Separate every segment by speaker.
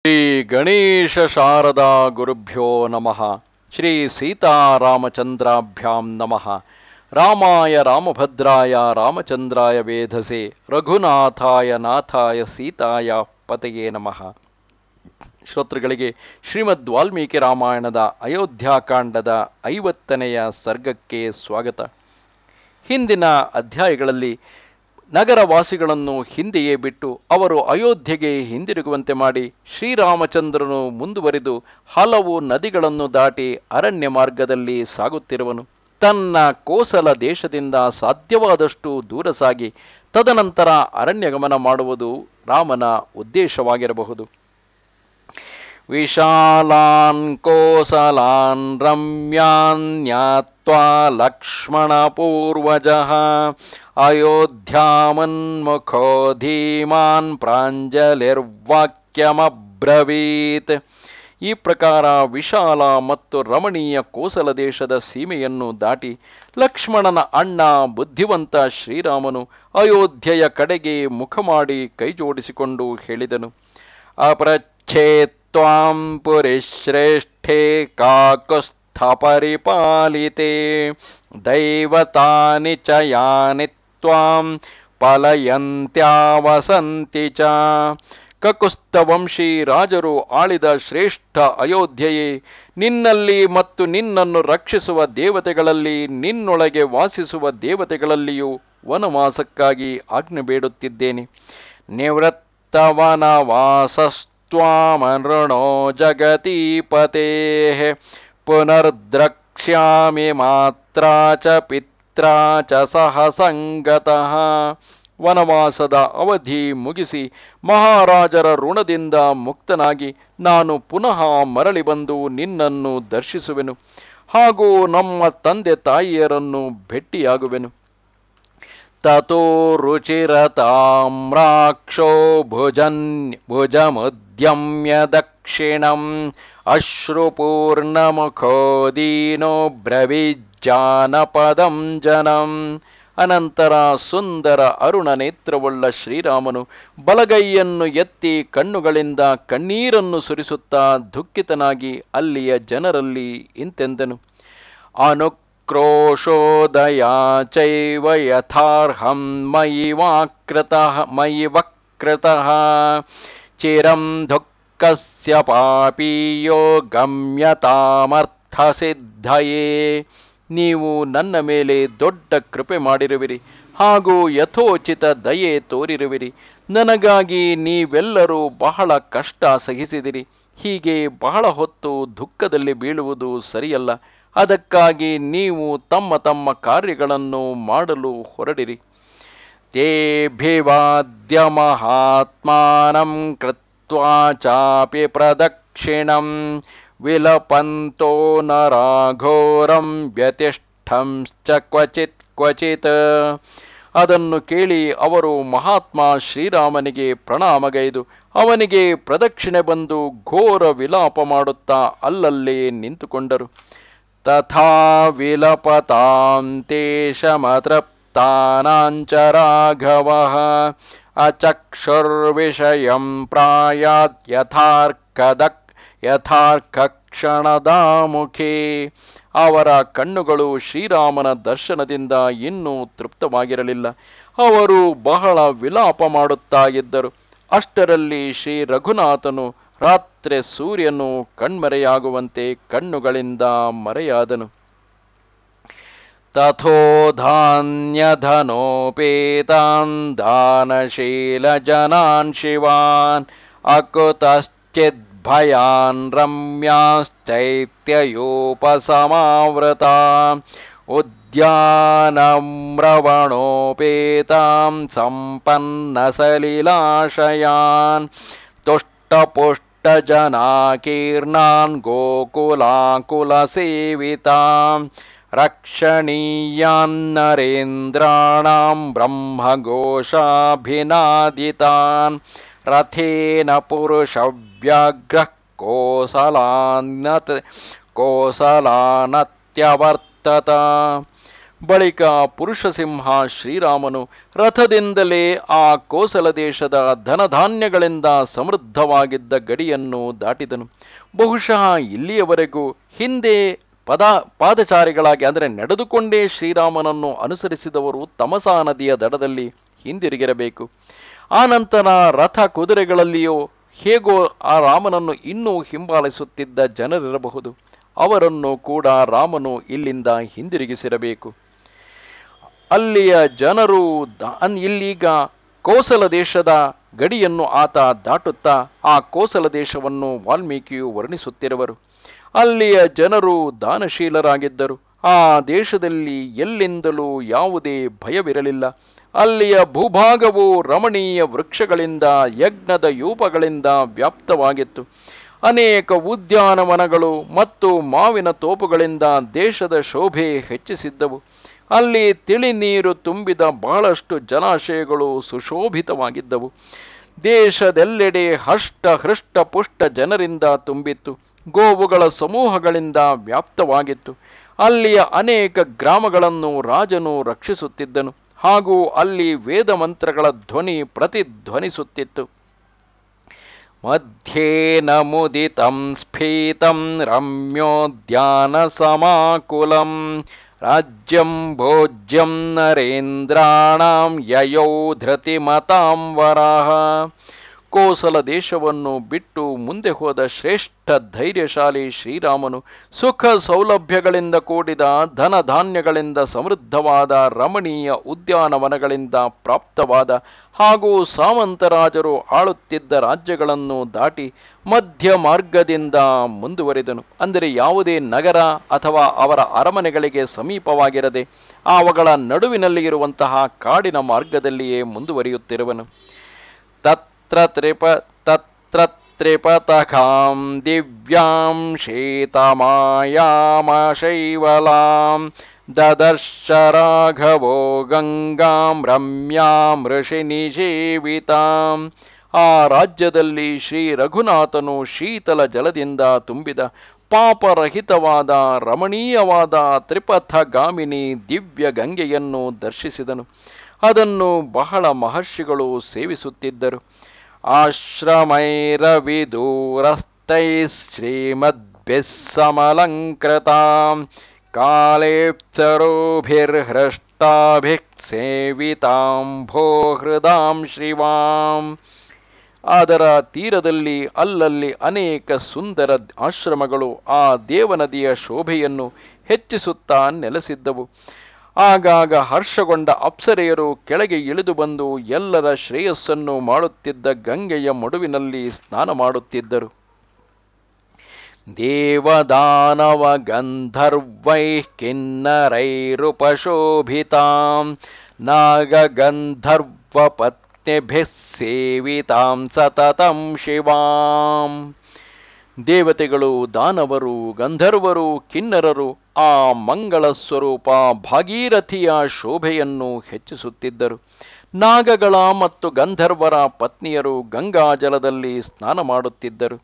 Speaker 1: ಶ್ರೀ ಗಣೇಶ ಶಾರದಾ ಗುರುಭ್ಯೋ ನಮಃ. ಶ್ರೀ ಸೀತಾರಾಮಚಂದ್ರಾಭ್ಯಾಂ ನಮಃ. ರಾಮಾಯ ರಾಮಭದ್ರಾಯ ರಾಮಚಂದ್ರಾಯ ವೇಧಸೆ ರಘುನಾಥಾಯ ನಾಥಾಯ ಸೀತಾಯ ಪತಯೇ ನಮಃ. ಶ್ರೋತೃಗಳಿಗೆ ಶ್ರೀಮದ್ ವಾಲ್ಮೀಕಿ ರಾಮಾಯಣದ ಅಯೋಧ್ಯಾಕಾಂಡದ 50ನೆಯ ಸರ್ಗಕ್ಕೆ ಸ್ವಾಗತ. ಹಿಂದಿನ ಅಧ್ಯಾಯಗಳಲ್ಲಿ ನಗರವಾಸಿಗಳನ್ನು ಹಿಂದೆಯೇ ಬಿಟ್ಟು ಅವರು ಅಯೋಧ್ಯೆಗೆ ಹಿಂದಿರುಗುವಂತೆ ಮಾಡಿ ಶ್ರೀರಾಮಚಂದ್ರನು ಮುಂದುವರಿದು ಹಲವು ನದಿಗಳನ್ನು ದಾಟಿ ಅರಣ್ಯ ಮಾರ್ಗದಲ್ಲಿ ಸಾಗುತ್ತಿರುವನು. ತನ್ನ ಕೋಸಲ ದೇಶದಿಂದ ಸಾಧ್ಯವಾದಷ್ಟು ದೂರ ಸಾಗಿ ತದನಂತರ ಅರಣ್ಯಗಮನ ಮಾಡುವುದು ರಾಮನ ಉದ್ದೇಶವಾಗಿರಬಹುದು. ವಿಶಾಲಾನ್ ಕೋಸಲಾನ್ ರಮ್ಯಾನ್ ಜ್ಞಾತ್ವಾ ಲಕ್ಷ್ಮಣ ಪೂರ್ವಜಃ ಅಯೋಧ್ಯಾಮನ್ಮುಖೋ ಧೀಮಾನ್ ಪ್ರಾಂಜಲಿರ್ವಾಕ್ಯಮಬ್ರವೀತ್. ಈ ಪ್ರಕಾರ ವಿಶಾಲ ಮತ್ತು ರಮಣೀಯ ಕೋಸಲ ದೇಶದ ಸೀಮೆಯನ್ನು ದಾಟಿ ಲಕ್ಷ್ಮಣನ ಅಣ್ಣ ಬುದ್ಧಿವಂತ ಶ್ರೀರಾಮನು ಅಯೋಧ್ಯೆಯ ಕಡೆಗೆ ಮುಖ ಮಾಡಿ ಕೈಜೋಡಿಸಿಕೊಂಡು ಹೇಳಿದನು. ಅಪ್ರಚ್ಛೇತ್ವಾಂ ಪುರಿಶ್ರೇಷ್ಠೆ ಕಾಕುಸ್ಥ ಪರಿಪಾಲಿತೆ ದೈವತಾನಿ ಚ ಯಾನಿ ತ್ವಾಂ ಪಲಯಂತ್ಯಾವಸಂತಿ ಚ. ಕಕುಸ್ತವಂಶಿ ರಾಜರು ಆಳಿದ ಶ್ರೇಷ್ಠ ಅಯೋಧ್ಯೆಯೇ, ನಿನ್ನಲ್ಲಿ ಮತ್ತು ನಿನ್ನನ್ನು ರಕ್ಷಿಸುವ ದೇವತೆಗಳಲ್ಲಿ ನಿನ್ನೊಳಗೆ ವಾಸಿಸುವ ದೇವತೆಗಳಲ್ಲಿಯೂ ವನವಾಸಕ್ಕಾಗಿ ಆಜ್ಞೆ ಬೇಡುತ್ತಿದ್ದೇನೆ. ನಿವೃತ್ತವನವಾಸಸ್ತ್ವಾಮನೃಣೋ ಜಗತೀಪತೇಃ ಪುನರ್ದ್ರಕ್ಷ್ಯಾಮಿ ಮಾತ್ರಾ ಚ ಪಿತ್ರಾ ಚ ಸಹ ಸಂಗತಃ. ವನವಾಸದ ಅವಧಿ ಮುಗಿಸಿ ಮಹಾರಾಜರ ಋಣದಿಂದ ಮುಕ್ತನಾಗಿ ನಾನು ಪುನಃ ಮರಳಿ ಬಂದು ನಿನ್ನನ್ನು ದರ್ಶಿಸುವೆನು, ಹಾಗೂ ನಮ್ಮ ತಂದೆ ತಾಯಿಯರನ್ನು ಭೇಟಿಯಾಗುವೆನು. ತತೋ ರುಚಿರತಾಮ್ರಾಕ್ಷೋ ಭುಜಮುದ್ಯಮ್ಯ ದಕ್ಷಿಣಂ ಅಶ್ರುಪೂರ್ಣಮುಖೋ ದೀನೋ ಬ್ರವಿಜ್ಜಾನಪದಂ ಜನಂ. ಅನಂತರ ಸುಂದರ ಅರುಣ ನೇತ್ರವುಳ್ಳ ಶ್ರೀರಾಮನು ಬಲಗೈಯನ್ನು ಎತ್ತಿ ಕಣ್ಣುಗಳಿಂದ ಕಣ್ಣೀರನ್ನು ಸುರಿಸುತ್ತಾ ದುಃಖಿತನಾಗಿ ಅಲ್ಲಿಯ ಜನರಲ್ಲಿ ಇಂತೆಂದನು. ಅನುಕ್ರೋಶೋದಯಾ ಚೈವ ಯಥಾರ್ಹಂ ಮಯಿ ವಕ್ರತಃ ಚಿರಂ ದುಃಖಸ್ಯ ಪಾಪೀಯೋ ಗಮ್ಯತಾಮರ್ಥಸಿದ್ಧಯೇ. ನೀವು ನನ್ನ ಮೇಲೆ ದೊಡ್ಡ ಕೃಪೆ ಮಾಡಿರುವಿರಿ, ಹಾಗೂ ಯಥೋಚಿತ ದಯೆ ತೋರಿರುವಿರಿ. ನನಗಾಗಿ ನೀವೆಲ್ಲರೂ ಬಹಳ ಕಷ್ಟ ಸಹಿಸಿದಿರಿ. ಹೀಗೆ ಬಹಳ ಹೊತ್ತು ದುಃಖದಲ್ಲಿ ಬೀಳುವುದು ಸರಿಯಲ್ಲ. ಅದಕ್ಕಾಗಿ ನೀವು ತಮ್ಮ ತಮ್ಮ ಕಾರ್ಯಗಳನ್ನು ಮಾಡಲು ಹೊರಡಿರಿ. ತೇಭಿವಾದ್ಯ ಮಹಾತ್ಮಾನಂ ಕೃತ್ವಾ ಚಾಪಿ ಪ್ರದಕ್ಷಿಣಂ ವಿಲಪಂತೋ ನರಾಘೋರಂ ವ್ಯತಿಷ್ಠಂಶ್ಚ ಕ್ವಚಿತ್. ಅದನ್ನು ಕೇಳಿ ಅವರು ಮಹಾತ್ಮ ಶ್ರೀರಾಮನಿಗೆ ಪ್ರಣಾಮಗೈದು ಅವನಿಗೆ ಪ್ರದಕ್ಷಿಣೆ ಬಂದು ಘೋರ ವಿಲಾಪ ಮಾಡುತ್ತಾ ಅಲ್ಲಲ್ಲೇ ನಿಂತುಕೊಂಡರು. ತಥಾ ವಿಲಪತಾಂ ತೇಷಮತೃಪ್ತಾನಾಂಚ ರಾಘವಃ ಅಚಕ್ಷುರ್ವಿಷಯಂ ಪ್ರಾಯಾತ್ ಯಥಾರ್ಕಕ್ಷಣದಾಮುಖೇ. ಅವರ ಕಣ್ಣುಗಳು ಶ್ರೀರಾಮನ ದರ್ಶನದಿಂದ ಇನ್ನೂ ತೃಪ್ತವಾಗಿರಲಿಲ್ಲ. ಅವರು ಬಹಳ ವಿಲಾಪ ಮಾಡುತ್ತಾ ಇದ್ದರು. ಅಷ್ಟರಲ್ಲಿ ಶ್ರೀ ರಘುನಾಥನು ರಾತ್ರಿ ಸೂರ್ಯನು ಕಣ್ಮರೆಯಾಗುವಂತೆ ಕಣ್ಣುಗಳಿಂದ ಮರೆಯಾದನು. ತಥೋಧಾನ್ಯಧನೋಪೇತಾನ್ ದಾನಶೀಲ ಜನಾನ್ ಶಿವಾನ್ ಅಕುತಶ್ಚಿದ್ ಭಯಾನ್ ರಮ್ಯಾಶ್ಚೈತ್ಯಯೋಪಸಮಾವೃತಾ ಉದ್ಯಾನಂ ರವಣೋಪೇತಾಂ ಸಂಪನ್ನಸಲಿಲಾಶಯಾನ್ ತುಷ್ಟಪುಷ್ಟಜನಾಕೀರ್ಣಾನ್ ಗೋಕುಲಾಕುಲಸೇವಿತಾಂ ರಕ್ಷಣೀಯಾನ್ ನರೇಂದ್ರಾಣಾಂ ಬ್ರಹ್ಮಘೋಷಾಭಿನಾದಿತಾನ್ ರಥೇನ ಪುರುಷವ್ಯಾಘ್ರಃ ಕೋಸಲಾನತ್ಯವರ್ತತ. ಬಳಿಕ ಪುರುಷಸಿಂಹ ಶ್ರೀರಾಮನು ರಥದಿಂದಲೇ ಆ ಕೋಸಲ ದೇಶದ ಧನಧಾನ್ಯಗಳಿಂದ ಸಮೃದ್ಧವಾಗಿದ್ದ ಗಡಿಯನ್ನು ದಾಟಿದನು. ಬಹುಶಃ ಇಲ್ಲಿಯವರೆಗೂ ಹಿಂದೆ ಪಾದಚಾರಿಗಳಾಗಿ ಅಂದರೆ ನಡೆದುಕೊಂಡೇ ಶ್ರೀರಾಮನನ್ನು ಅನುಸರಿಸಿದವರು ತಮಸಾ ನದಿಯ ದಡದಲ್ಲಿ ಹಿಂದಿರುಗಿರಬೇಕು. ಆನಂತರ ರಥ ಕುದುರೆಗಳಲ್ಲಿಯೋ ಹೇಗೋ ಆ ರಾಮನನ್ನು ಇನ್ನೂ ಹಿಂಬಾಲಿಸುತ್ತಿದ್ದ ಜನರಿರಬಹುದು. ಅವರನ್ನು ಕೂಡ ರಾಮನು ಇಲ್ಲಿಂದ ಹಿಂದಿರುಗಿಸಿರಬೇಕು. ಅಲ್ಲಿಯ ಜನರು ಇಲ್ಲೀಗ ಕೋಸಲ ದೇಶದ ಗಡಿಯನ್ನು ಆತ ದಾಟುತ್ತಾ ಆ ಕೋಸಲ ದೇಶವನ್ನು ವಾಲ್ಮೀಕಿಯು ವರ್ಣಿಸುತ್ತಿರುವರು. ಅಲ್ಲಿಯ ಜನರು ದಾನಶೀಲರಾಗಿದ್ದರು. ಆ ದೇಶದಲ್ಲಿ ಎಲ್ಲಿಂದಲೂ ಯಾವುದೇ ಭಯವಿರಲಿಲ್ಲ. ಅಲ್ಲಿಯ ಭೂಭಾಗವು ರಮಣೀಯ ವೃಕ್ಷಗಳಿಂದ ಯಜ್ಞದ ಯೂಪಗಳಿಂದ ವ್ಯಾಪ್ತವಾಗಿತ್ತು. ಅನೇಕ ಉದ್ಯಾನವನಗಳು ಮತ್ತು ಮಾವಿನ ತೋಪುಗಳಿಂದ ದೇಶದ ಶೋಭೆ ಹೆಚ್ಚಿಸಿದ್ದವು. ಅಲ್ಲಿ ತಿಳಿ ನೀರು ತುಂಬಿದ ಬಹಳಷ್ಟು ಜಲಾಶಯಗಳು ಸುಶೋಭಿತವಾಗಿದ್ದವು. ದೇಶದೆಲ್ಲೆಡೆ ಹಷ್ಟ ಹೃಷ್ಟ ಪುಷ್ಟ ಜನರಿಂದ ತುಂಬಿತ್ತು. ಗೋವುಗಳ ಸಮೂಹಗಳಿಂದ ವ್ಯಾಪ್ತವಾಗಿತ್ತು. ಅಲ್ಲಿಯ ಅನೇಕ ಗ್ರಾಮಗಳನ್ನು ರಾಜನು ರಕ್ಷಿಸುತ್ತಿದ್ದನು. ಹಾಗೂ ಅಲ್ಲಿ ವೇದ ಮಂತ್ರಗಳ ಧ್ವನಿ ಪ್ರತಿಧ್ವನಿಸುತ್ತಿತ್ತು. ಮಧ್ಯೇನ ಮುದಿತಂ ಸ್ಫೀತಂ ರಮ್ಯೋದ್ಯಾನ ಸಮಾಕುಲಂ ರಾಜ್ಯಂ ಭೋಜ್ಯಂ ನರೇಂದ್ರಾಣಾಂ ಯಯೌ ಧೃತಿಮತಾಂ ವರಹ. ಕೋಸಲ ದೇಶವನ್ನು ಬಿಟ್ಟು ಮುಂದೆ ಹೋದ ಶ್ರೇಷ್ಠ ಧೈರ್ಯಶಾಲಿ ಶ್ರೀರಾಮನು ಸುಖ ಸೌಲಭ್ಯಗಳಿಂದ ಕೂಡಿದ ಧನಧಾನ್ಯಗಳಿಂದ ಸಮೃದ್ಧವಾದ ರಮಣೀಯ ಉದ್ಯಾನವನಗಳಿಂದ ಪ್ರಾಪ್ತವಾದ ಹಾಗೂ ಸಾಮಂತರಾಜರು ಆಳುತ್ತಿದ್ದ ರಾಜ್ಯಗಳನ್ನು ದಾಟಿ ಮಧ್ಯ ಮಾರ್ಗದಿಂದ ಮುಂದುವರಿದನು. ಅಂದರೆ ಯಾವುದೇ ನಗರ ಅಥವಾ ಅವರ ಅರಮನೆಗಳಿಗೆ ಸಮೀಪವಾಗಿರದೆ ಅವುಗಳ ನಡುವಿನಲ್ಲಿ ಇರುವಂತಹ ಕಾಡಿನ ಮಾರ್ಗದಲ್ಲಿಯೇ ಮುಂದುವರಿಯುತ್ತಿರುವನು. ತತ್ರ ತ್ರಿಪತಖಾಂ ದಿವ್ಯಾಂ ಶೀತಮಾಯಾಮಶೈವಲಾಂ ದದರ್ಶ ರಾಘವೋ ಗಂಗಾಂ ರಮ್ಯಾಂ ಋಷಿನಿಷೇವಿತಾಂ. ಆ ರಾಜ್ಯದಲ್ಲಿ ಶ್ರೀ ರಘುನಾಥನು ಶೀತಲ ಜಲದಿಂದ ತುಂಬಿದ ಪಾಪರಹಿತವಾದ ರಮಣೀಯವಾದ ತ್ರಿಪಥಗಾಮಿನಿ ದಿವ್ಯ ಗಂಗೆಯನ್ನು ದರ್ಶಿಸಿದನು. ಅದನ್ನು ಬಹಳ ಮಹರ್ಷಿಗಳು ಸೇವಿಸುತ್ತಿದ್ದರು. ಆಶ್ರಮೈರವಿದೂರಸ್ಥೈಶ್ರೀಮದ್ಭಿಃ ಸಮಲಂಕೃತಾಂ ಕಾಲೇಪ್ಸರೋಭಿರ್ಹೃಷ್ಟಾಭಿಃ ಸೇವಿತಾಂ ಭೋ ಹೃದಾಂ ಶ್ರೀವಾಂ. ಅದರ ತೀರದಲ್ಲಿ ಅಲ್ಲಲ್ಲಿ ಅನೇಕ ಸುಂದರ ಆಶ್ರಮಗಳು ಆ ದೇವನದಿಯ ಶೋಭೆಯನ್ನು ಹೆಚ್ಚಿಸುತ್ತಾ ನೆಲೆಸಿದ್ದವು. ಆಗಾಗ ಹರ್ಷಗೊಂಡ ಅಪ್ಸರೆಯರು ಕೆಳಗೆ ಇಳಿದು ಬಂದು ಎಲ್ಲರ ಶ್ರೇಯಸ್ಸನ್ನು ಮಾಡುತ್ತಿದ್ದ ಗಂಗೆಯ ಮಡುವಿನಲ್ಲಿ ಸ್ನಾನ ಮಾಡುತ್ತಿದ್ದರು. ದೇವದಾನವ ಗಂಧರ್ವೈಃ ಕಿನ್ನರೈರುಪಶೋಭಿತಾಂ ನಾಗಗಂಧರ್ವ ಪತ್ನಿಭಿಃ ಸೇವಿತಾಂ ಸತತಂ ಶಿವಾಂ. ದೇವತೆಗಳು, ದಾನವರು, ಗಂಧರ್ವರು, ಕಿನ್ನರರು ಆ ಮಂಗಳ ಸ್ವರೂಪ ಭಾಗೀರಥಿಯ ಶೋಭೆಯನ್ನು ಹೆಚ್ಚಿಸುತ್ತಿದ್ದರು. ನಾಗಗಳ ಮತ್ತು ಗಂಧರ್ವರ ಪತ್ನಿಯರು ಗಂಗಾಜಲದಲ್ಲಿ ಸ್ನಾನ ಮಾಡುತ್ತಿದ್ದರು.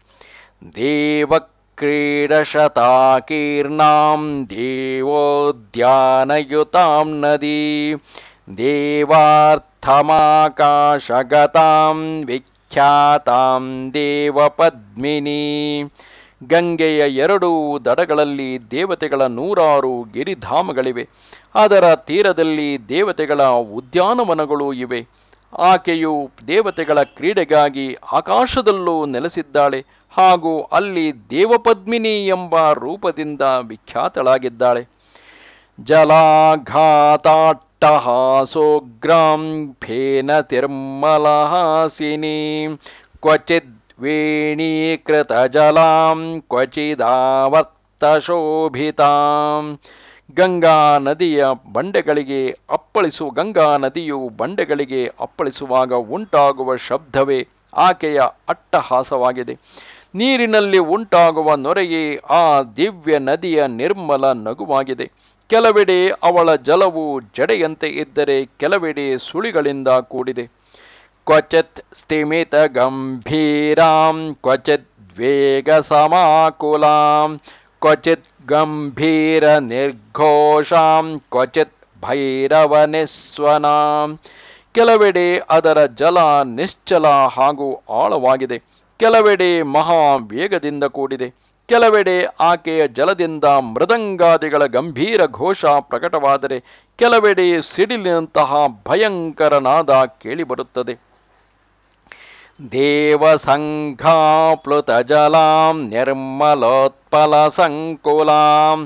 Speaker 1: ದೇವಕ್ರೀಡಶತಾಕೀರ್ಣಾಂ ದೇವೋದ್ಯಾನಯುತಾಂ ನದಿ ದೇವಾರ್ಥಮಾಕಾಶಗತಾಂ ವಿಖ್ಯಾತಾಂ ದೇವಪದ್ಮಿನಿ. ಗಂಗೆಯ ಎರಡೂ ದಡಗಳಲ್ಲಿ ದೇವತೆಗಳ 100 ಗಿರಿಧಾಮಗಳಿವೆ. ಅದರ ತೀರದಲ್ಲಿ ದೇವತೆಗಳ ಉದ್ಯಾನವನಗಳೂ ಇವೆ. ಆಕೆಯು ದೇವತೆಗಳ ಕ್ರೀಡೆಗಾಗಿ ಆಕಾಶದಲ್ಲೂ ನೆಲೆಸಿದ್ದಾಳೆ ಹಾಗೂ ಅಲ್ಲಿ ದೇವಪದ್ಮಿನಿ ಎಂಬ ರೂಪದಿಂದ ವಿಖ್ಯಾತಳಾಗಿದ್ದಾಳೆ. ಜಲಾಘಾತಾಟ್ಟಹಾಸೋಗ್ರಾಂ ಫೇನ ತಿರ್ಮಲಹಾಸಿನಿ ಕ್ವಚಿದ್ ವೇಣೀಕೃತ ಜಲಾಂ ಕ್ವಚಿದಾವರ್ತ ಶೋಭಿತಾಂ. ಗಂಗಾ ನದಿಯು ಬಂಡೆಗಳಿಗೆ ಅಪ್ಪಳಿಸುವಾಗ ಉಂಟಾಗುವ ಶಬ್ದವೇ ಆಕೆಯ ಅಟ್ಟಹಾಸವಾಗಿದೆ. ನೀರಿನಲ್ಲಿ ಉಂಟಾಗುವ ನೊರೆಯೇ ಆ ದಿವ್ಯ ನದಿಯ ನಿರ್ಮಲ ನಗುವಾಗಿದೆ. ಕೆಲವೆಡೆ ಅವಳ ಜಲವು ಜಡೆಯಂತೆ ಇದ್ದರೆ ಕೆಲವೆಡೆ ಸುಳಿಗಳಿಂದ ಕೂಡಿದೆ. ಕ್ವಚಿತ್ ಸ್ಥಿಮಿತ ಗಂಭೀರಾಂ ಕ್ವಚಿತ್ ವೇಗ ಸಮಾಕುಲಾಂ ಕ್ವಚಿತ್ ಗಂಭೀರ ನಿರ್ಘೋಷಾಂ ಕ್ವಚಿತ್ ಭೈರವನೆಸ್ವನಾಂ. ಕೆಲವೆಡೆ ಅದರ ಜಲ ನಿಶ್ಚಲ ಹಾಗೂ ಆಳವಾಗಿದೆ, ಕೆಲವೆಡೆ ಮಹಾ ವೇಗದಿಂದ ಕೂಡಿದೆ. ಕೆಲವೆಡೆ ಆಕೆಯ ಜಲದಿಂದ ಮೃದಂಗಾದಿಗಳ ಗಂಭೀರ ಘೋಷ ಪ್ರಕಟವಾದರೆ ಕೆಲವೆಡೆ ಸಿಡಿಲಿನಂತಹ ಭಯಂಕರ ನಾದ ಕೇಳಿಬರುತ್ತದೆ. ದೇವಸಂಘಾಪ್ಲುತಜಲಾಂ ನಿರ್ಮಲೋತ್ಪಲ ಸಂಕುಲಾಂ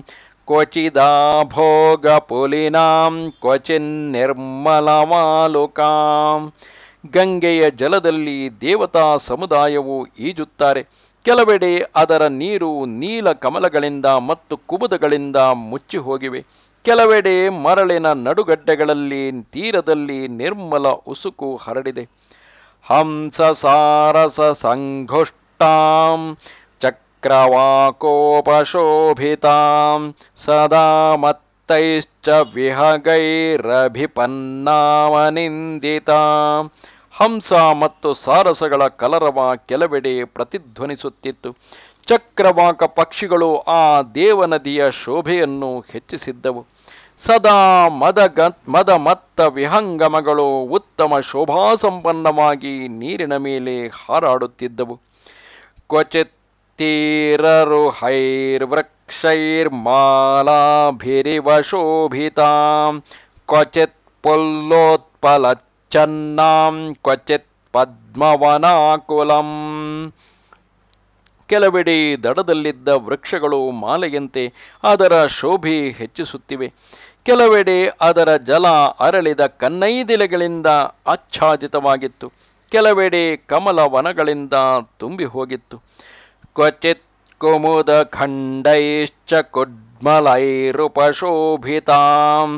Speaker 1: ಕ್ವಚಿದಾಭೋಗಪುಲಿನಾಂ ಕ್ವಚಿನ್ನಿರ್ಮಲಮಾಲುಕಾಂ. ಗಂಗೆಯ ಜಲದಲ್ಲಿ ದೇವತಾ ಸಮುದಾಯವು ಈಜುತ್ತಾರೆ. ಕೆಲವೆಡೆ ಅದರ ನೀರು ನೀಲ ಕಮಲಗಳಿಂದ ಮತ್ತು ಕುಬುದಗಳಿಂದ ಮುಚ್ಚಿ ಹೋಗಿವೆ. ಕೆಲವೆಡೆ ಮರಳಿನ ನಡುಗಡ್ಡೆಗಳಲ್ಲಿ ತೀರದಲ್ಲಿ ನಿರ್ಮಲ ಉಸುಕು ಹರಡಿದೆ. ಹಂಸ ಸಾರಸ ಸಂಘುಷ್ಟಾಂ ಚಕ್ರವಾಕೋಪಶೋಭಿತಾಂ ಸದಾ ಮತ್ತೈಶ್ಚ ವಿಹಗೈರಭಿಪನ್ನಾಮನಿಂದಿತಾಂ. ಹಂಸ ಮತ್ತು ಸಾರಸಗಳ ಕಲರವ ಕೆಲವೆಡೆ ಪ್ರತಿಧ್ವನಿಸುತ್ತಿತ್ತು. ಚಕ್ರವಾಕ ಪಕ್ಷಿಗಳು ಆ ದೇವನದಿಯ ಶೋಭೆಯನ್ನು ಹೆಚ್ಚಿಸಿದ್ದವು. ಸದಾ ಮತ್ತ ವಿಹಂಗಮಗಳು ಉತ್ತಮ ಶೋಭಾಸಂಪನ್ನವಾಗಿ ನೀರಿನ ಮೇಲೆ ಹಾರಾಡುತ್ತಿದ್ದವು. ಕ್ವಚಿತ್ ತೀರರುಹೈರ್ವೃಕ್ಷೈರ್ಮಾಲಾಭಿರಿವ ಶೋಭಿತಾಂ ಕ್ವಚಿತ್ ಪುಲ್ಲೋತ್ಪಲಚ್ಛನ್ನಾಂ ಕ್ವಚಿತ್ ಪದ್ಮವನಾಕುಲಂ. ಕೆಲವೆಡೆ ದಡದಲ್ಲಿದ್ದ ವೃಕ್ಷಗಳು ಮಾಲೆಯಂತೆ ಅದರ ಶೋಭೆ ಹೆಚ್ಚಿಸುತ್ತಿವೆ. ಕೆಲವೆಡೆ ಅದರ ಜಲ ಅರಳಿದ ಕನ್ನೈದಿಲೆಗಳಿಂದ ಆಚ್ಛಾದಿತವಾಗಿತ್ತು. ಕೆಲವೆಡೆ ಕಮಲ ವನಗಳಿಂದ ತುಂಬಿ ಹೋಗಿತ್ತು. ಕ್ವಚಿತ್ ಕುಮುದ ಖಂಡೈಶ್ಚ ಕುಡ್ಮಲೈರುಪಶೋಭಿತಾಂ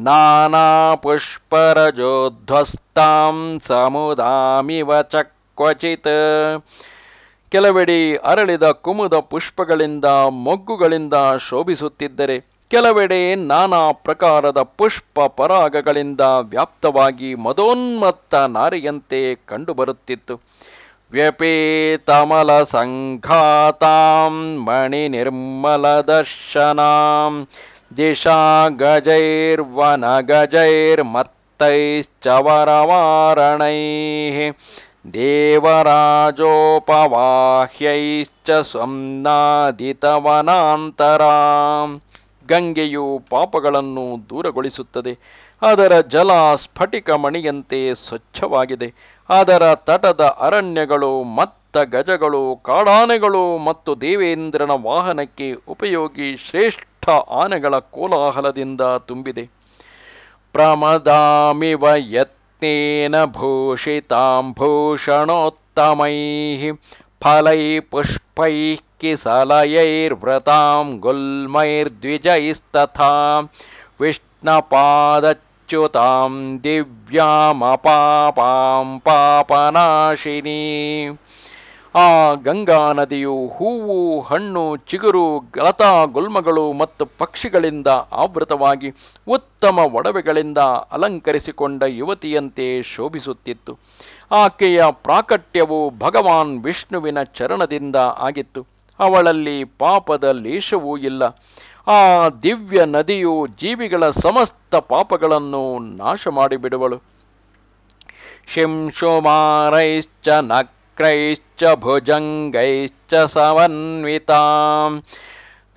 Speaker 1: ನಾನಾ ಪುಷ್ಪರಜೋಧ್ವಸ್ತಾಂ ಸಮುದಾಮಿವ ಚ ಕ್ವಚಿತ್. ಕೆಲವೆಡೆ ಅರಳಿದ ಕುಮುದ ಪುಷ್ಪಗಳಿಂದ ಮೊಗ್ಗುಗಳಿಂದ ಶೋಭಿಸುತ್ತಿದ್ದರೆ ಕೆಲವೆಡೆ ನಾನಾ ಪ್ರಕಾರದ ಪುಷ್ಪ ಪರಾಗಗಳಿಂದ ವ್ಯಾಪ್ತವಾಗಿ ಮದೋನ್ಮತ್ತ ನಾರಿಯಂತೆ ಕಂಡುಬರುತ್ತಿತ್ತು. ವ್ಯಪೇತಮಲ ಸಂಘಾತಾಂ ಮಣಿ ನಿರ್ಮಲ ದರ್ಶನಾಂ ದಿಶಾ ಗಜೈರ್ವನ ಗಜೈರ್ಮತ್ತೈಶ್ಚ ವರವಾರಣೈಃ ದೇವರಾಜೋಪವಾಹ್ಯೈಶ್ಚ ಸ್ವಮ್ನಾದಿತವನಾಂತರಾಂ. ಗಂಗೆಯು ಪಾಪಗಳನ್ನು ದೂರಗೊಳಿಸುತ್ತದೆ. ಅದರ ಜಲ ಸ್ಫಟಿಕ ಮಣಿಯಂತೆ ಸ್ವಚ್ಛವಾಗಿದೆ. ಅದರ ತಟದ ಅರಣ್ಯಗಳು ಮತ್ತ ಗಜಗಳು ಕಾಡಾನೆಗಳು ಮತ್ತು ದೇವೇಂದ್ರನ ವಾಹನಕ್ಕೆ ಉಪಯೋಗಿ ಶ್ರೇಷ್ಠ ಆನೆಗಳ ಕೋಲಾಹಲದಿಂದ ತುಂಬಿದೆ. ಪ್ರಮದಾಮಿವ ಯತ್ನೇನ ಭೂಷಿತಾಂ ಭೂಷಣೋತ್ತಮೈಃ ಫಲೈ ಪುಷ್ಪೈಃ ಕಿಸಲಯೈರ್ವೃತಾಂ ಗುಲ್ಮೈರ್ದ್ವಿಜೈಸ್ತಥಾ ವಿಷ್ಣಪಾದಚ್ಯುತಾಂ ದಿವ್ಯಾಮಪಾಪಾಂ ಪಾಪನಾಶಿನಿ. ಆ ಗಂಗಾ ನದಿಯು ಹೂವು ಹಣ್ಣು ಚಿಗುರು ಲತಾ ಗುಲ್ಮಗಳು ಮತ್ತು ಪಕ್ಷಿಗಳಿಂದ ಆವೃತವಾಗಿ ಉತ್ತಮ ಒಡವೆಗಳಿಂದ ಅಲಂಕರಿಸಿಕೊಂಡ ಯುವತಿಯಂತೆ ಶೋಭಿಸುತ್ತಿತ್ತು. ಆಕೆಯ ಪ್ರಾಕಟ್ಯವು ಭಗವಾನ್ ವಿಷ್ಣುವಿನ ಚರಣದಿಂದ ಆಗಿತ್ತು. ಅವಳಲ್ಲಿ ಪಾಪದ ಲೇಷವೂ ಇಲ್ಲ. ಆ ದಿವ್ಯ ನದಿಯು ಜೀವಿಗಳ ಸಮಸ್ತ ಪಾಪಗಳನ್ನು ನಾಶ ಮಾಡಿಬಿಡುವಳು. ಶಿಂಶುಮಾರೈಶ್ಚ ನಕ್ರೈಶ್ಚ ಭುಜಂಗೈಶ್ಚ ಸಮನ್ವಿತಾಂ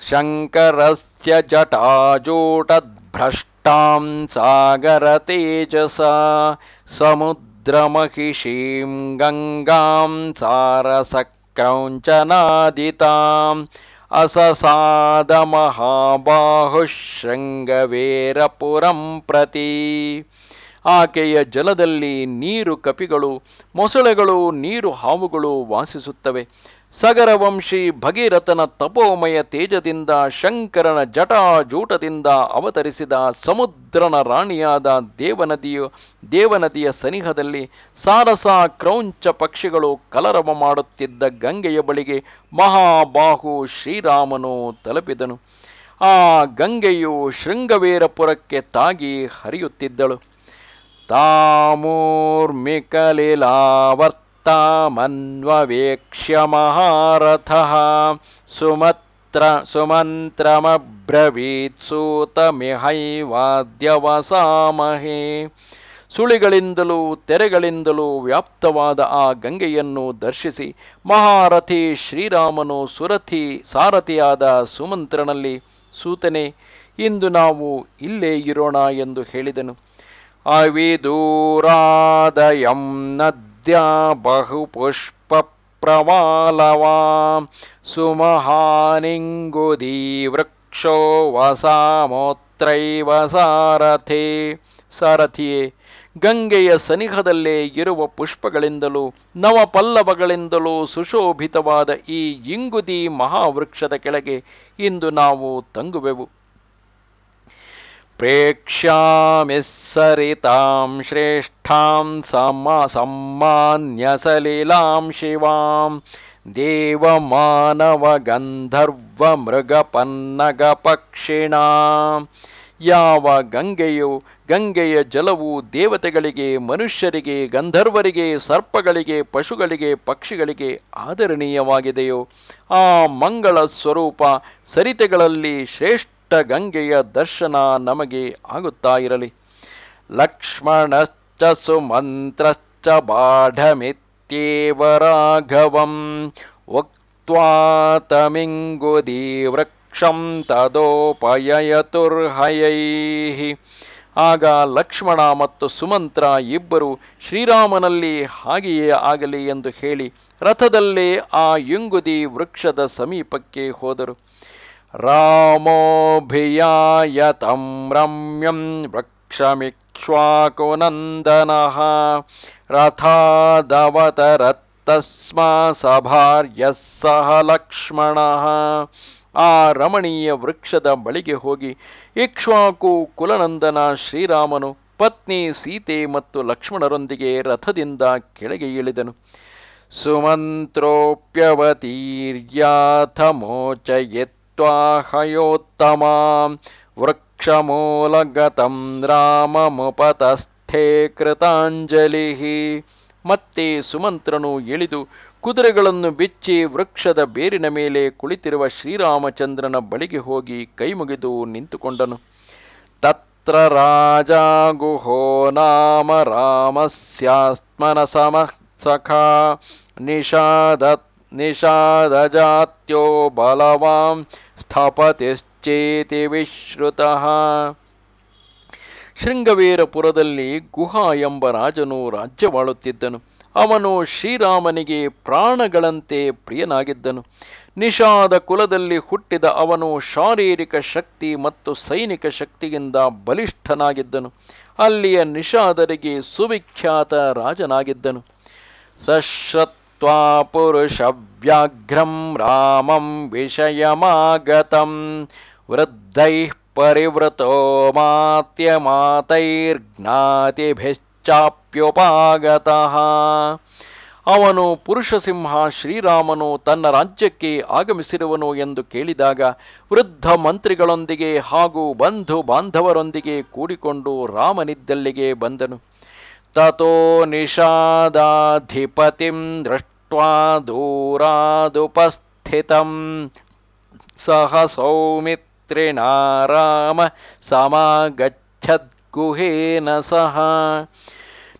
Speaker 1: ಶಂಕರಸ್ಯ ಜಟಾಜೂಟದ್ಭ್ರಷ್ಟಾಂ ಸಾಗರ ತೇಜಸಾ ಸಮುದ್ರಮಹಿಷೀಂ ಗಂಗಾಂ ಸಾರಸಕ್ರೌಂಚನಾದಿತಾಂ ಅಸಸಾದ ಮಹಾಬಾಹುಃ ಶೃಂಗವೇರಪುರಂ ಪ್ರತಿ. ಆಕೆಯ ಜಲದಲ್ಲಿ ನೀರು ಕಪಿಗಳು, ಮೊಸಳೆಗಳು, ನೀರು ಹಾವುಗಳು ವಾಸಿಸುತ್ತವೆ. ಸಗರವಂಶಿ ಭಗೀರಥನ ತಪೋಮಯ ತೇಜದಿಂದ ಶಂಕರನ ಜಟಾಜೂಟದಿಂದ ಅವತರಿಸಿದ ಸಮುದ್ರನ ರಾಣಿಯಾದ ದೇವನದಿಯ ಸನಿಹದಲ್ಲಿ ಸಾರಸ ಕ್ರೌಂಚ ಪಕ್ಷಿಗಳು ಕಲರವ ಮಾಡುತ್ತಿದ್ದ ಗಂಗೆಯ ಬಳಿಗೆ ಮಹಾಬಾಹು ಶ್ರೀರಾಮನು ತಲುಪಿದನು. ಆ ಗಂಗೆಯು ಶೃಂಗವೇರಪುರಕ್ಕೆ ತಾಗಿ ಹರಿಯುತ್ತಿದ್ದಳು. ತಾಮೂರ್ಮಿಕಲಿಲಾವರ್ತಾಮನ್ವವೇಕ್ಷ್ಯ ಮಹಾರಥಃ ಸುಮತ್ ಸುಮಂತ್ರಮಬ್ರವೀತ್ ಸೂತಮಿಹೈವಾದ್ಯವಸಾಮಹೇ. ಸುಳಿಗಳಿಂದಲೂ ತೆರೆಗಳಿಂದಲೂ ವ್ಯಾಪ್ತವಾದ ಆ ಗಂಗೆಯನ್ನು ದರ್ಶಿಸಿ ಮಹಾರಥಿ ಶ್ರೀರಾಮನು ಸಾರಥಿಯಾದ ಸುಮಂತ್ರನಲ್ಲಿ, ಸೂತನೆ, ಇಂದು ನಾವು ಇಲ್ಲೇ ಇರೋಣ ಎಂದು ಹೇಳಿದನು. ಅವಿದೂರಾದಯಂ ನದ್ಯಾ ಬಹುಪುಷ್ಪ ಪ್ರವಾಲವಾಂ ಸುಮಹಾನಿಂಗುದೀ ವೃಕ್ಷೋ ವಸಾಮೋತ್ರೈವ ಸಾರಥೇ. ಸಾರಥಿಯೇ, ಗಂಗೆಯ ಸನಿಹದಲ್ಲೇ ಇರುವ ಪುಷ್ಪಗಳಿಂದಲೂ ನವಪಲ್ಲವಗಳಿಂದಲೂ ಸುಶೋಭಿತವಾದ ಈ ಇಂಗುದಿ ಮಹಾವೃಕ್ಷದ ಕೆಳಗೆ ಇಂದು ನಾವು ತಂಗುವೆವು. ಪ್ರೇಕ್ಷ್ಯಾಮಿಸ್ಸರಿತಾಂ ಶ್ರೇಷ್ಠಾಂ ಸಮ್ಮಾನ್ಯ ಸಲಿಲಾಂ ಶಿವಾಂ ದೇವಮಾನವ ಗಂಧರ್ವ ಮೃಗಪನ್ನಗ ಪಕ್ಷಿಣಾಂ. ಯಾವ ಗಂಗೆಯ ಜಲವು ದೇವತೆಗಳಿಗೆ, ಮನುಷ್ಯರಿಗೆ, ಗಂಧರ್ವರಿಗೆ, ಸರ್ಪಗಳಿಗೆ, ಪಶುಗಳಿಗೆ, ಪಕ್ಷಿಗಳಿಗೆ ಆದರಣೀಯವಾಗಿದೆಯೋ ಆ ಮಂಗಳ ಸ್ವರೂಪ ಸರಿತೆಗಳಲ್ಲಿ ಶ್ರೇಷ್ಠ ಗಂಗೆಯ ದರ್ಶನ ನಮಗೆ ಆಗುತ್ತಾ ಇರಲಿ. ಲಕ್ಷ್ಮಣಶ್ಚ ಸುಮಂತ್ರಶ್ಚ ಬಾಢಮಿತ್ಯೇವ ರಾಘವಂ ಉಕ್ತ್ವಾ ತಮಿಂಗುದಿ ವೃಕ್ಷಂ ತದೋಪಯಯತುರ್ಹಯೈಃ. ಆಗ ಲಕ್ಷ್ಮಣ ಮತ್ತು ಸುಮಂತ್ರ ಇಬ್ಬರು ಶ್ರೀರಾಮನಲ್ಲಿ ಹಾಗೆಯೇ ಆಗಲಿ ಎಂದು ಹೇಳಿ ರಥದಲ್ಲೇ ಆ ಇಂಗುದಿ ವೃಕ್ಷದ ಸಮೀಪಕ್ಕೆ ಹೋದರು. ರಾಮೋಭಿಯಾಯತಂ ರಮ್ಯಂ ವೃಕ್ಷಮಿಕ್ಷ್ವಾಕುನಂದನಃ ರಥಾದವತರತ್ತಸ್ಮಾ ಸಭಾರ್ಯಃ ಸಹ ಲಕ್ಷ್ಮಣಃ. ಆ ರಮಣೀಯ ವೃಕ್ಷದ ಬಳಿಗೆ ಹೋಗಿ ಇಕ್ಷ್ವಾಕು ಕುಲನಂದನ ಶ್ರೀರಾಮನು ಪತ್ನಿ ಸೀತೆ ಮತ್ತು ಲಕ್ಷ್ಮಣರೊಂದಿಗೆ ರಥದಿಂದ ಕೆಳಗೆ ಇಳಿದನು. ಸುಮಂತ್ರೋಪ್ಯವತೀರ್ಯಾಥ ಮೋಚಯಿತ್ವಾ ಹಯೋತ್ತಮಾಂ ವೃಕ್ಷಮೂಲಗತಂ ರಾಮಮುಪತಸ್ಥೆ ಕೃತಾಂಜಲಿಃ. ಮತ್ತೆ ಸುಮಂತ್ರನು ಇಳಿದು ಕುದುರೆಗಳನ್ನು ಬಿಚ್ಚಿ ವೃಕ್ಷದ ಬೇರಿನ ಮೇಲೆ ಕುಳಿತಿರುವ ಶ್ರೀರಾಮಚಂದ್ರನ ಬಳಿಗೆ ಹೋಗಿ ಕೈಮುಗಿದು ನಿಂತುಕೊಂಡನು. ತತ್ರ ರಾಜ ಗುಹೋ ನಾಮ ರಾಮಸ್ಯಾತ್ಮನ ಸಖಾ ನಿಷಾದಜಾತ್ಯೋ ಬಲವಾಂ ಸ್ಥಪತಿಶ್ಚೇತಿ ವಿಶ್ರುತಃ. ಶೃಂಗವೇರಪುರದಲ್ಲಿ ಗುಹಾ ಎಂಬ ರಾಜನು ರಾಜ್ಯವಾಳುತ್ತಿದ್ದನು. ಅವನು ಶ್ರೀರಾಮನಿಗೆ ಪ್ರಾಣಗಳಂತೆ ಪ್ರಿಯನಾಗಿದ್ದನು. ನಿಷಾದ ಕುಲದಲ್ಲಿ ಹುಟ್ಟಿದ ಅವನು ಶಾರೀರಿಕ ಶಕ್ತಿ ಮತ್ತು ಸೈನಿಕ ಶಕ್ತಿಯಿಂದ ಬಲಿಷ್ಠನಾಗಿದ್ದನು. ಅಲ್ಲಿಯ ನಿಷಾದರಿಗೆ ಸುವಿಖ್ಯಾತ ರಾಜನಾಗಿದ್ದನು. ಸಶ್ರತ್ವಾ ಪುರುಷವ್ಯಾಘ್ರಂ ರಾಮಂ ವಿಷಯಮಾಗತಂ ವೃದ್ಧೈಃ ಪರಿವೃತೋ ಮಾತ್ಯಮಾತೈರ್ಜ್ಞಾತಿಭಿಶ್ಚಾಪ್ಯುಪಾಗತಃ. ಅವನು ಪುರುಷಸಿಂಹ ಶ್ರೀರಾಮನು ತನ್ನ ರಾಜ್ಯಕ್ಕೆ ಆಗಮಿಸಿರುವನು ಎಂದು ಕೇಳಿದಾಗ ವೃದ್ಧ ಮಂತ್ರಿಗಳೊಂದಿಗೆ ಹಾಗೂ ಬಂಧು ಬಾಂಧವರೊಂದಿಗೆ ಕೂಡಿಕೊಂಡು ರಾಮನಿದ್ದಲ್ಲಿಗೆ ಬಂದನು. ತತೋ ನಿಷಾದಾಧಿಪತಿಂ ದೃಷ್ಟ್ವಾ ದೂರಾದುಪಸ್ಥಿತಂ ಸಹ ಸೌಮಿತ್ರಿಣಾ ರಾಮ ಸಮಾಗಚ್ಛದ್ಗುಹೇನ ಸಹ.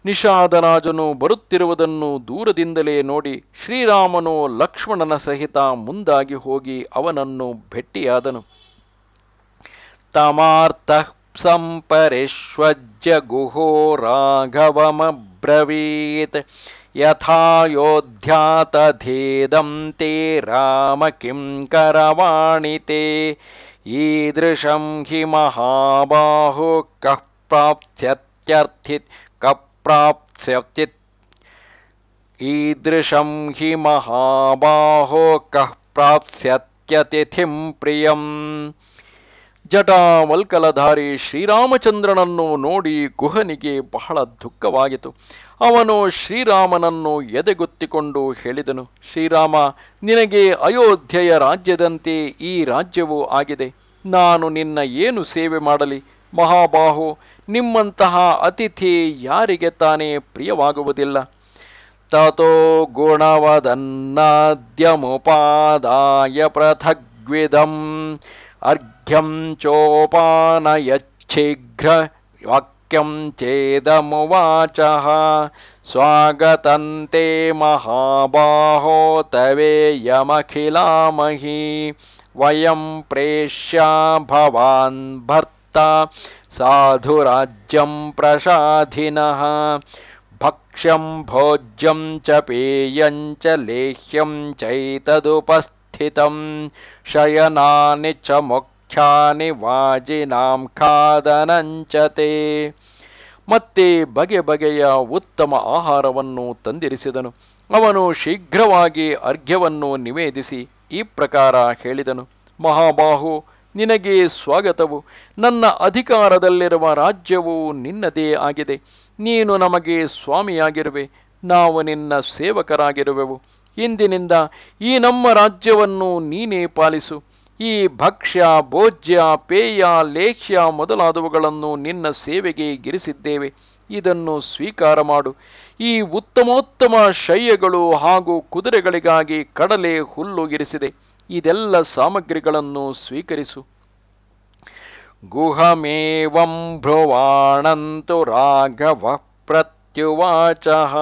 Speaker 1: ನಿಷಾದರಾಜನು ಬರುತ್ತಿರುವುದನ್ನು ದೂರದಿಂದಲೇ ನೋಡಿ ಶ್ರೀರಾಮನು ಲಕ್ಷ್ಮಣನ ಸಹಿತ ಮುಂದಾಗಿ ಹೋಗಿ ಅವನನ್ನು ಭೆಟ್ಟಿಯಾದನು. ತಮಾರ್ತಃ ಸಂಪರಿಷ್ವಜ್ಯ ಗುಹೋ ರಾಘವಮಬ್ರವೀತ್ ಯಥಾಯೋಧ್ಯಾತಧೇದಂ ತೇ ರಾಮ ಕಿಂ ಕರವಾಣಿ ತೇ ಈದೃಶಂ ಹಿ ಮಹಾಬಾಹೋ ಕಃ ಪ್ರಾಪ್ಸ್ಯತ್ಯರ್ಥಿ ಈದೃಶಂ ಹಿ ಮಹಾಬಾಹೋ ಕಃ ಪ್ರಾಪ್ಸ್ಯತ್ಯತಿಥಿಂ ಪ್ರಿಯಂ. ಜಟಾವಲ್ಕಲಧಾರಿ ಶ್ರೀರಾಮಚಂದ್ರನನ್ನು ನೋಡಿ ಗುಹನಿಗೆ ಬಹಳ ದುಃಖವಾಗಿತು. ಅವನು ಶ್ರೀರಾಮನನ್ನು ಎದೆಗುತ್ತಿಕೊಂಡು ಹೇಳಿದನು, ಶ್ರೀರಾಮ, ನಿನಗೆ ಅಯೋಧ್ಯೆಯ ರಾಜ್ಯದಂತೆ ಈ ರಾಜ್ಯವೂ ಆಗಿದೆ. ನಾನು ನಿನ್ನ ಏನು ಸೇವೆ ಮಾಡಲಿ? ಮಹಾಬಾಹು, ನಿಮ್ಮಂತಹ ಅತಿಥಿ ಯಾರಿಗೆ ತಾನೇ ಪ್ರಿಯವಾಗುವುದಿಲ್ಲ? ತತೋ ಗುಣವದನ್ನಾದ್ಯಮುಪಾದಾಯ ಪೃಥಗ್ ಋಗ್ವೇದಂ ಅರ್ಘ್ಯಂ ಚೋಪಾನಯಚ್ಛೀಘ್ರ ವಾಕ್ಯಂ ಚೇದಮುವಾಚಃ ಸ್ವಾಗತಂತೆ ಮಹಾಬಾಹೋ ತವೇಯಮಖಿಲಾಮಹಿ ವಯಂ ಪ್ರೇಷ್ಯಾ ಭವಾನ್ ಭರ್ತಾ ಸಾಧುರಾಜ್ಯಂ ಪ್ರಸಾಧಿನಃ ಭಕ್ಷ್ಯಂ ಭೋಜ್ಯಂ ಚ ಪೇಯಂ ಚ ಲೇಹ್ಯಂ ಚೈತದುಪಸ್ಥಿತಂ ಶಯನಾನಿ ಚ ಮೋಕ್ಷಾನಿ ವಾಜಿನಾಂ ಖಾದನಂಚ ತೇ. ಮತ್ತೆ ಬಗೆ ಬಗೆಯ ಉತ್ತಮ ಆಹಾರವನ್ನು ತಂದಿರಿಸಿದನು. ಅವನು ಶೀಘ್ರವಾಗಿ ಅರ್ಘ್ಯವನ್ನು ನಿವೇದಿಸಿ ಈ ಪ್ರಕಾರ ಹೇಳಿದನು. ಮಹಾಬಾಹು, ನಿನಗೆ ಸ್ವಾಗತವು. ನನ್ನ ಅಧಿಕಾರದಲ್ಲಿರುವ ರಾಜ್ಯವು ನಿನ್ನದೇ ಆಗಿದೆ. ನೀನು ನಮಗೆ ಸ್ವಾಮಿಯಾಗಿರುವೆ, ನಾವು ನಿನ್ನ ಸೇವಕರಾಗಿರುವೆವು. ಇಂದಿನಿಂದ ಈ ನಮ್ಮ ರಾಜ್ಯವನ್ನು ನೀನೇ ಪಾಲಿಸು. ಈ ಭಕ್ಷ್ಯ ಭೋಜ್ಯ ಪೇಯ ಲೇಹ್ಯ ಮೊದಲಾದವುಗಳನ್ನು ನಿನ್ನ ಸೇವೆಗೆ ಗಿರಿಸಿದ್ದೇವೆ, ಇದನ್ನು ಸ್ವೀಕಾರ ಮಾಡು. ಈ ಉತ್ತಮೋತ್ತಮ ಶಯ್ಯಗಳು ಹಾಗೂ ಕುದುರೆಗಳಿಗಾಗಿ ಕಡಲೆ ಹುಲ್ಲು ಇರಿಸಿದೆ, ಇದೆಲ್ಲ ಸಾಮಗ್ರಿಗಳನ್ನು ಸ್ವೀಕರಿಸು. ಗುಹಮೇವಂ ಭ್ರುವಾಣಂತು ರಾಘವ ಪ್ರತ್ಯುವಾಚಃ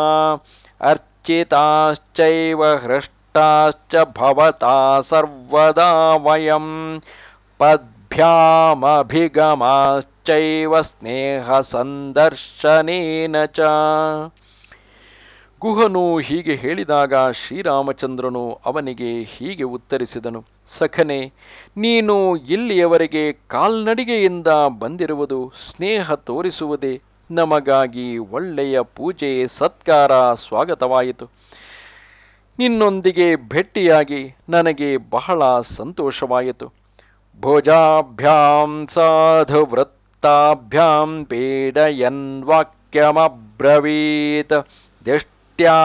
Speaker 1: ಅರ್ಚಿತಾಶ್ಚೈವ ಹೃಷ್ಟಾಶ್ಚ ಭವತಾ ಸರ್ವದಾ ವಯಂ ಪದ್ಭ್ಯಾಮಭಿಗಮಾಶ್ಚೈವ ಸ್ನೇಹ ಸಂದರ್ಶನೇನ ಚ. ಗುಹನು ಹೀಗೆ ಹೇಳಿದಾಗ ಶ್ರೀರಾಮಚಂದ್ರನು ಅವನಿಗೆ ಹೀಗೆ ಉತ್ತರಿಸಿದನು. ಸಖನೆ, ನೀನು ಇಲ್ಲಿಯವರೆಗೆ ಕಾಲ್ನಡಿಗೆಯಿಂದ ಬಂದಿರುವುದು ಸ್ನೇಹ ತೋರಿಸುವುದೇ. ನಮಗಾಗಿ ಒಳ್ಳೆಯ ಪೂಜೆ ಸತ್ಕಾರ ಸ್ವಾಗತವಾಯಿತು. ನಿನ್ನೊಂದಿಗೆ ಭೇಟಿಯಾಗಿ ನನಗೆ ಬಹಳ ಸಂತೋಷವಾಯಿತು. ಭೋಜಾಭ್ಯಾಂ ಸಾಧು ವೃತ್ತಾಭ್ಯಾಂ ಪೀಡಯನ್ ವಾಕ್ಯಮಬ್ರವೀತ್ ದಿಷ್ಟ್ಯಾ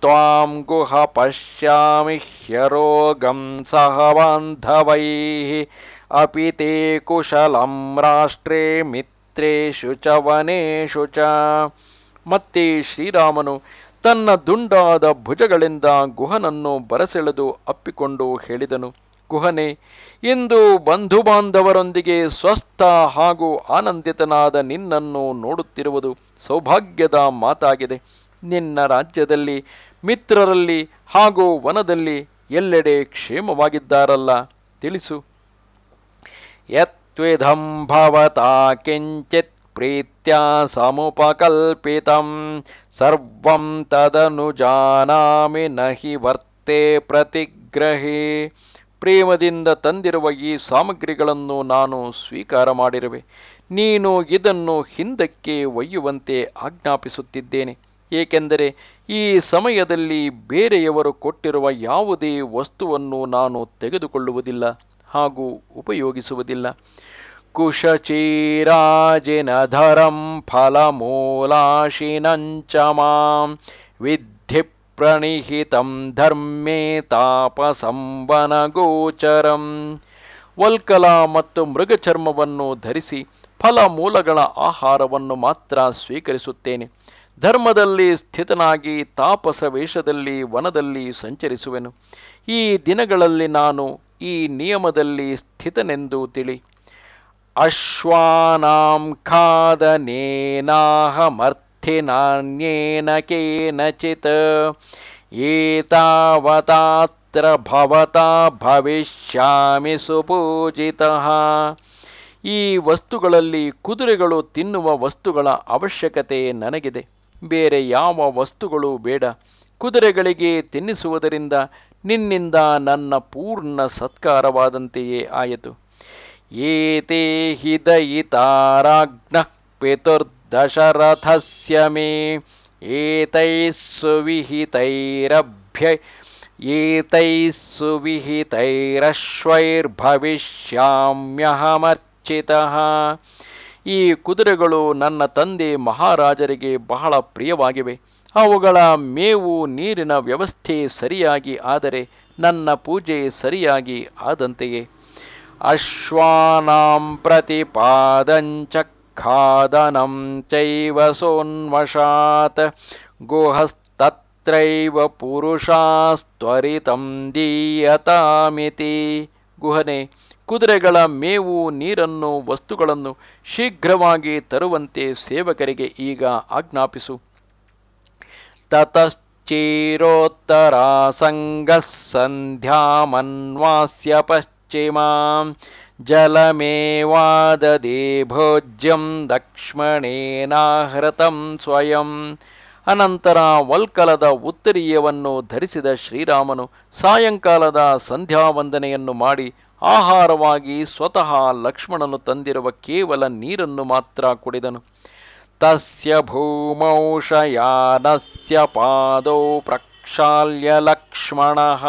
Speaker 1: ತ್ವಾಂ ಗುಹ ಪಶ್ಯಾಮಿ ಹ್ಯರೋಗಂ ಸಹ ಬಾಂಧವೈಃ ಅಪಿ ತೇ ಕುಶಲಂ ರಾಷ್ಟ್ರೇ ಮಿತ್ರೇಷು ಚ ವನೇಷು ಚ. ಮತ್ತೆ ಶ್ರೀರಾಮನು ತನ್ನ ದುಂಡಾದ ಭುಜಗಳಿಂದ ಗುಹನನ್ನು ಬರಸೆಳೆದು ಅಪ್ಪಿಕೊಂಡು ಹೇಳಿದನು. ಗುಹನೆ, ಇಂದು ಬಂಧು ಬಾಂಧವರೊಂದಿಗೆ ಸ್ವಸ್ಥ ಹಾಗೂ ಆನಂದಿತನಾದ ನಿನ್ನನ್ನು ನೋಡುತ್ತಿರುವುದು ಸೌಭಾಗ್ಯದ ಮಾತಾಗಿದೆ. ನಿನ್ನ ರಾಜ್ಯದಲ್ಲಿ, ಮಿತ್ರರಲ್ಲಿ ಹಾಗೂ ವನದಲ್ಲಿ ಎಲ್ಲೆಡೆ ಕ್ಷೇಮವಾಗಿದ್ದಾರಲ್ಲ, ತಿಳಿಸು. ಯತ್ವಿಧಂ ಭವತಾ ಕಿಂಚಿತ್ ಪ್ರೀತ್ಯಾ ಸಮುಪಕಲ್ಪಿತಂ ಸರ್ವಂ ತದನು ಜಾನಾಮಿ ನಹಿ ವರ್ತೇ ಪ್ರತಿಗ್ರಹೇ. ಪ್ರೇಮದಿಂದ ತಂದಿರುವ ಈ ಸಾಮಗ್ರಿಗಳನ್ನು ನಾನು ಸ್ವೀಕಾರ ಮಾಡಿರುವೆ. ನೀನು ಇದನ್ನು ಹಿಂದಕ್ಕೆ ಒಯ್ಯುವಂತೆ ಆಜ್ಞಾಪಿಸುತ್ತಿದ್ದೇನೆ. ಏಕೆಂದರೆ ಈ ಸಮಯದಲ್ಲಿ ಬೇರೆಯವರು ಕೊಟ್ಟಿರುವ ಯಾವುದೇ ವಸ್ತುವನ್ನು ನಾನು ತೆಗೆದುಕೊಳ್ಳುವುದಿಲ್ಲ ಹಾಗೂ ಉಪಯೋಗಿಸುವುದಿಲ್ಲ. ಕುಶಚೀರಾಜಿನಧರಂ ಫಲಮೂಲಾಶಿನಂಚ ಮಾಂ ವಿದ್ಧಿ ಪ್ರಣಿಹಿತಂ ಧರ್ಮೇ ತಾಪಸಂವನಗೋಚರಂ. ವಲ್ಕಲ ಮತ್ತು ಮೃಗಚರ್ಮವನ್ನು ಧರಿಸಿ ಫಲಮೂಲಗಳ ಆಹಾರವನ್ನು ಮಾತ್ರ ಸ್ವೀಕರಿಸುತ್ತೇನೆ. ಧರ್ಮದಲ್ಲಿ ಸ್ಥಿತನಾಗಿ ತಾಪಸ ವೇಷದಲ್ಲಿ ವನದಲ್ಲಿ ಸಂಚರಿಸುವೆನು. ಈ ದಿನಗಳಲ್ಲಿ ನಾನು ಈ ನಿಯಮದಲ್ಲಿ ಸ್ಥಿತನೆಂದು ತಿಳಿ. ಅಶ್ವಾನಾಂ ಖಾದನೇನಾಹಮರ್ಥಿನಾನ್ಯೇನ ಕೇನಚಿತ್ ಏತಾವತಾತ್ರ ಭವತಾ ಭವಿಷ್ಯಾಮಿ ಸುಪೂಜಿತಃ. ಈ ವಸ್ತುಗಳಲ್ಲಿ ಕುದುರೆಗಳು ತಿನ್ನುವ ವಸ್ತುಗಳ ಅವಶ್ಯಕತೆ ನನಗಿದೆ. ಬೇರೆ ಯಾವ ವಸ್ತುಗಳು ಬೇಡ. ಕುದುರೆಗಳಿಗೆ ತಿನ್ನಿಸುವುದರಿಂದ ನಿನ್ನಿಂದ ನನ್ನ ಪೂರ್ಣ ಸತ್ಕಾರವಾದಂತೆಯೇ ಆಯಿತು. ಏತೇ ಹಿ ದಯಿತಾರಾಜ್ಞಃ ಪಿತುರ್ದಶರಥಸ್ಯ ಮೇ ಏತೈಃ ಸುವಿಹಿತೈರಶ್ವೈರ್ಭವಿಷ್ಯಾಮ್ಯಹಮರ್ಚಿತಃ. ಈ ಕುದುರೆಗಳು ನನ್ನ ತಂದೆ ಮಹಾರಾಜರಿಗೆ ಬಹಳ ಪ್ರಿಯವಾಗಿವೆ. ಅವುಗಳ ಮೇವು ನೀರಿನ ವ್ಯವಸ್ಥೆ ಸರಿಯಾಗಿ ಆದರೆ ನನ್ನ ಪೂಜೆ ಸರಿಯಾಗಿ ಆದಂತೆಯೇ. ಅಶ್ವಾನಾಂ ಪ್ರತಿಪಾದಂಚ ಖಾದನಂ ಚೈವ ಸೋನ್ವಶಾತ್ ಗುಹಸ್ತತ್ರೈವ ಪುರುಷಾಸ್ತ್ವರಿತಂ ದೀಯತಾಮಿತಿ. ಗುಹನೆ, ಕುದುರೆಗಳ ಮೇವು, ನೀರನ್ನು, ವಸ್ತುಗಳನ್ನು ಶೀಘ್ರವಾಗಿ ತರುವಂತೆ ಸೇವಕರಿಗೆ ಈಗ ಆಜ್ಞಾಪಿಸು. ತತಶ್ಚೇರೋತ್ತರಾಸಂಗಃ ಸಂಧ್ಯಾಮನ್ವಾಸ್ಯ ಪಶ್ಚಿಮಾಂ ಜಲಮೇವಾದದೇ ಭೋಜ್ಯಂ ಲಕ್ಷ್ಮಣೇನಾಹೃತಂ ಸ್ವಯಂ. ಅನಂತರ ವಲ್ಕಲದ ಉತ್ತರೀಯವನ್ನು ಧರಿಸಿದ ಶ್ರೀರಾಮನು ಸಾಯಂಕಾಲದ ಸಂಧ್ಯಾವಂದನೆಯನ್ನು ಮಾಡಿ ಆಹಾರವಾಗಿ ಸ್ವತಃ ಲಕ್ಷ್ಮಣನು ತಂದಿರುವ ಕೇವಲ ನೀರನ್ನು ಮಾತ್ರ ಕುಡಿದನು. ತಸ್ಯ ಭೂಮೌ ಶಯಾನಸ್ಯ ಪಾದೌ ಪ್ರಕ್ಷಾಲ್ಯ ಲಕ್ಷ್ಮಣಃ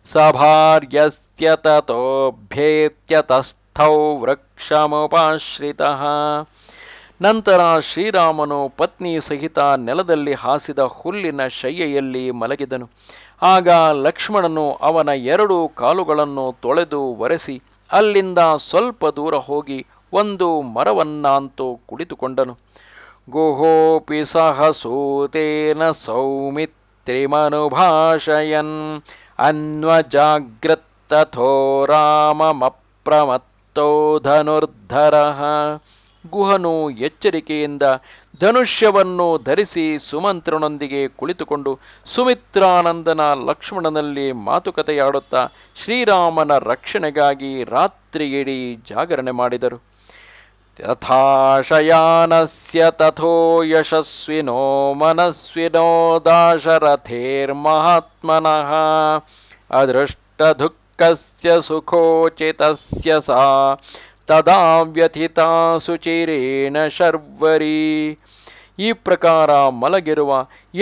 Speaker 1: ಸಭಾರ್ಯಸ್ಯ ತತೋಭ್ಯೇತ್ಯ ತಸ್ಥೌ ವೃಕ್ಷಮುಪಾಶ್ರಿತಃ. ನಂತರ ಶ್ರೀರಾಮನು ಪತ್ನಿ ಸಹಿತ ನೆಲದಲ್ಲಿ ಹಾಸಿದ ಹುಲ್ಲಿನ ಶಯ್ಯೆಯಲ್ಲಿ ಮಲಗಿದನು. ಆಗ ಲಕ್ಷ್ಮಣನು ಅವನ 2 ಕಾಲುಗಳನ್ನು ತೊಳೆದು ಒರೆಸಿ ಅಲ್ಲಿಂದ ಸ್ವಲ್ಪ ದೂರ ಹೋಗಿ ಒಂದು ಮರವನ್ನಾಂತು ಕುಳಿತುಕೊಂಡನು. ಗುಹೋಪಿ ಸಹ ಸೂತೇನ ಸೌಮಿತ್ರಿಮನುಭಾಷಯನ್ ಅನ್ವಜಾಗ್ರತ್ತಥೋ ರಾಮಮಪ್ರಮತ್ತೋ ಧನುರ್ಧರಃ. ಗುಹನು ಎಚ್ಚರಿಕೆಯಿಂದ ಧನುಷ್ಯವನ್ನು ಧರಿಸಿ ಸುಮಂತ್ರನೊಂದಿಗೆ ಕುಳಿತುಕೊಂಡು ಸುಮಿತ್ರಾನಂದನ ಲಕ್ಷ್ಮಣನಲ್ಲಿ ಮಾತುಕತೆಯಾಡುತ್ತಾ ಶ್ರೀರಾಮನ ರಕ್ಷಣೆಗಾಗಿ ರಾತ್ರಿಯಿಡೀ ಜಾಗರಣೆ ಮಾಡಿದರು. ಯಥಾ ಶಯಾನಸ್ಯ ತಥೋ ಯಶಸ್ವಿನೋ ಮನಸ್ವಿನೋ ದಾಶರಥೇರ್ಮಹಾತ್ಮನಃ ಅದೃಷ್ಟದುಃಖಸ್ಯ ಸುಖೋಚಿತಸ್ಯ ಸಾ ತದಾ ವ್ಯಥಿತಾ ಸುಚಿರೇಣ ಶರ್ವರಿ. ಈ ಪ್ರಕಾರ ಮಲಗಿರುವ,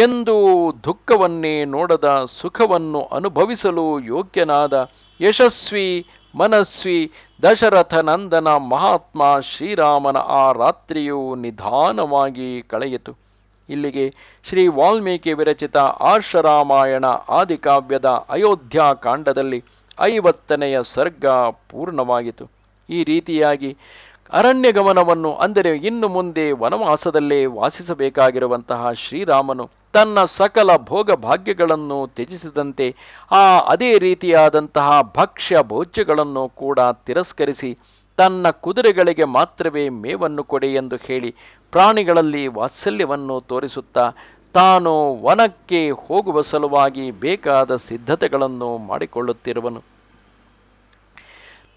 Speaker 1: ಎಂದೂ ದುಃಖವನ್ನೇ ನೋಡದ, ಸುಖವನ್ನು ಅನುಭವಿಸಲು ಯೋಗ್ಯನಾದ ಯಶಸ್ವಿ ಮನಸ್ವಿ ದಶರಥನಂದನ ಮಹಾತ್ಮ ಶ್ರೀರಾಮನ ಆ ರಾತ್ರಿಯು ನಿಧಾನವಾಗಿ ಕಳೆಯಿತು. ಇಲ್ಲಿಗೆ ಶ್ರೀ ವಾಲ್ಮೀಕಿ ವಿರಚಿತ ಆರ್ಷರಾಮಾಯಣ ಆದಿಕಾವ್ಯದ ಅಯೋಧ್ಯಾಕಾಂಡದಲ್ಲಿ 50ನೆಯ ಸರ್ಗ ಪೂರ್ಣವಾಯಿತು. ಈ ರೀತಿಯಾಗಿ ಅರಣ್ಯಗಮನವನ್ನು, ಅಂದರೆ ಇನ್ನು ಮುಂದೆ ವನವಾಸದಲ್ಲೇ ವಾಸಿಸಬೇಕಾಗಿರುವಂತಹ ಶ್ರೀರಾಮನು ತನ್ನ ಸಕಲ ಭೋಗ ಭಾಗ್ಯಗಳನ್ನು ತ್ಯಜಿಸಿದಂತೆ ಅದೇ ರೀತಿಯಾದಂತಹ ಭಕ್ಷ್ಯ ಭೋಜ್ಯಗಳನ್ನು ಕೂಡ ತಿರಸ್ಕರಿಸಿ ತನ್ನ ಕುದುರೆಗಳಿಗೆ ಮಾತ್ರವೇ ಮೇವನ್ನು ಕೊಡಿ ಎಂದು ಹೇಳಿ ಪ್ರಾಣಿಗಳಲ್ಲಿ ವಾತ್ಸಲ್ಯವನ್ನು ತೋರಿಸುತ್ತಾ ತಾನು ವನಕ್ಕೆ ಹೋಗುವ ಸಲುವಾಗಿ ಬೇಕಾದ ಸಿದ್ಧತೆಗಳನ್ನು ಮಾಡಿಕೊಳ್ಳುತ್ತಿರುವನು.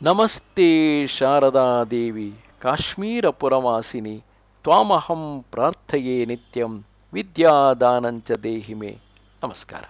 Speaker 1: ನಮಸ್ತೆ ಶಾರದಾದೇವಿ ಕಾಶ್ಮೀರಪುರವಾಸಿನಿ ತ್ವಾಮಹಂ ಪ್ರಾರ್ಥಯೇ ನಿತ್ಯಂ ವಿದ್ಯಾದಾನಂಚ ದೇಹಿ ಮೇ. ನಮಸ್ಕಾರ.